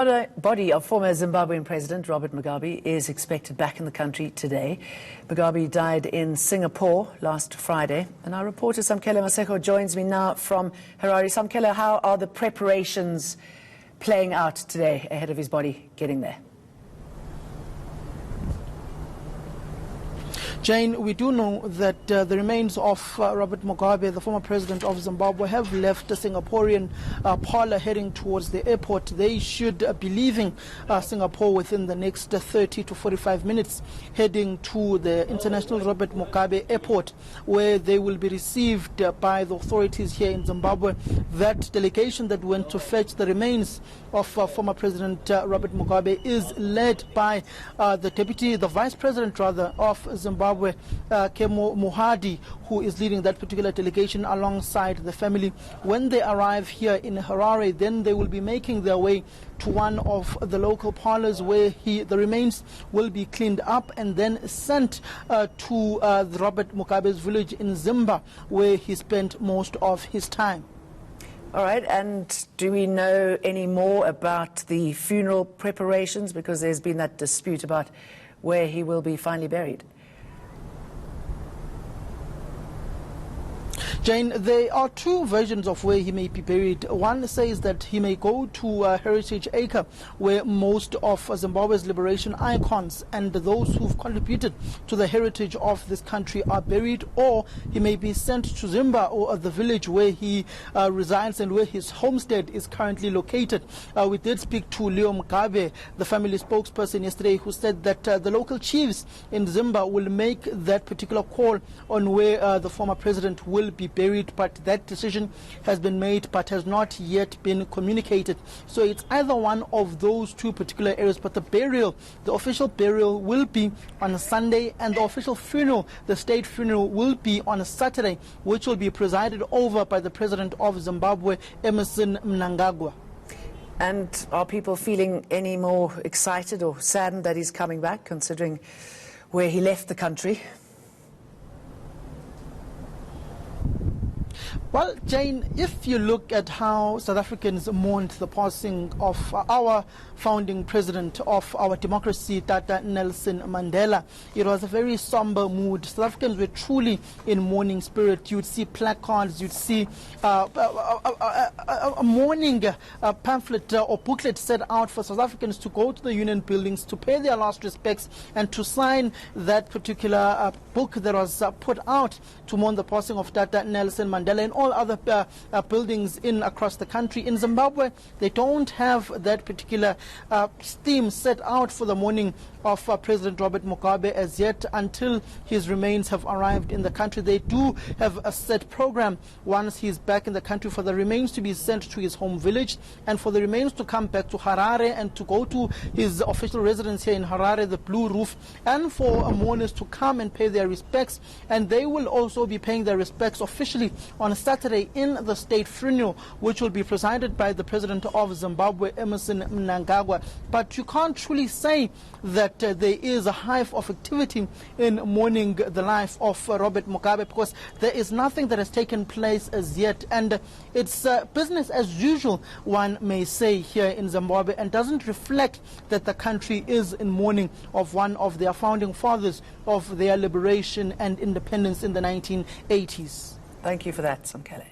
The body of former Zimbabwean President Robert Mugabe is expected back in the country today. Mugabe died in Singapore last Friday. And our reporter Samkele Maseko joins me now from Harare. Samkele, how are the preparations playing out today ahead of his body getting there? Jane, we do know that the remains of Robert Mugabe, the former president of Zimbabwe, have left the Singaporean parlour heading towards the airport. They should be leaving Singapore within the next 30 to 45 minutes, heading to the International Robert Mugabe Airport, where they will be received by the authorities here in Zimbabwe. That delegation that went to fetch the remains of former President Robert Mugabe is led by the vice president of Zimbabwe, Kemo Mohadi, who is leading that particular delegation alongside the family. When they arrive here in Harare, then they will be making their way to one of the local parlours where the remains will be cleaned up and then sent to Robert Mugabe's village in Zimba, where he spent most of his time. All right, and do we know any more about the funeral preparations? Because there's been that dispute about where he will be finally buried. Jane, there are two versions of where he may be buried. One says that he may go to Heritage Acre, where most of Zimbabwe's liberation icons and those who've contributed to the heritage of this country are buried, or he may be sent to Zimba, or the village where he resides and where his homestead is currently located. We did speak to Leo Mugabe, the family spokesperson, yesterday, who said that the local chiefs in Zimba will make that particular call on where the former president will be buried, but that decision has been made but has not yet been communicated. So it's either one of those two particular areas, but the official burial will be on a Sunday, and the official funeral, the state funeral, will be on a Saturday, which will be presided over by the president of Zimbabwe, Emmerson Mnangagwa. And are people feeling any more excited or saddened that he's coming back, considering where he left the country? Well, Jane, if you look at how South Africans mourned the passing of our founding president of our democracy, Tata Nelson Mandela, it was a very somber mood. South Africans were truly in mourning spirit. You'd see placards, you'd see a mourning pamphlet or booklet set out for South Africans to go to the union buildings, to pay their last respects, and to sign that particular book that was put out to mourn the passing of Tata Nelson Mandela, and all other buildings across the country. In Zimbabwe, they don't have that particular theme set out for the mourning of President Robert Mugabe as yet, until his remains have arrived in the country. They do have a set program once he's back in the country for the remains to be sent to his home village, and for the remains to come back to Harare and to go to his official residence here in Harare, the Blue Roof, and for mourners to come and pay their respects. And they will also be paying their respects officially on Saturday in the state funeral, which will be presided by the president of Zimbabwe, Emmerson Mnangagwa. But you can't truly say that there is a hive of activity in mourning the life of Robert Mugabe, because there is nothing that has taken place as yet, and it's business as usual, one may say, here in Zimbabwe, and doesn't reflect that the country is in mourning of one of their founding fathers of their liberation and independence in the 1980s. Thank you for that, Samkele.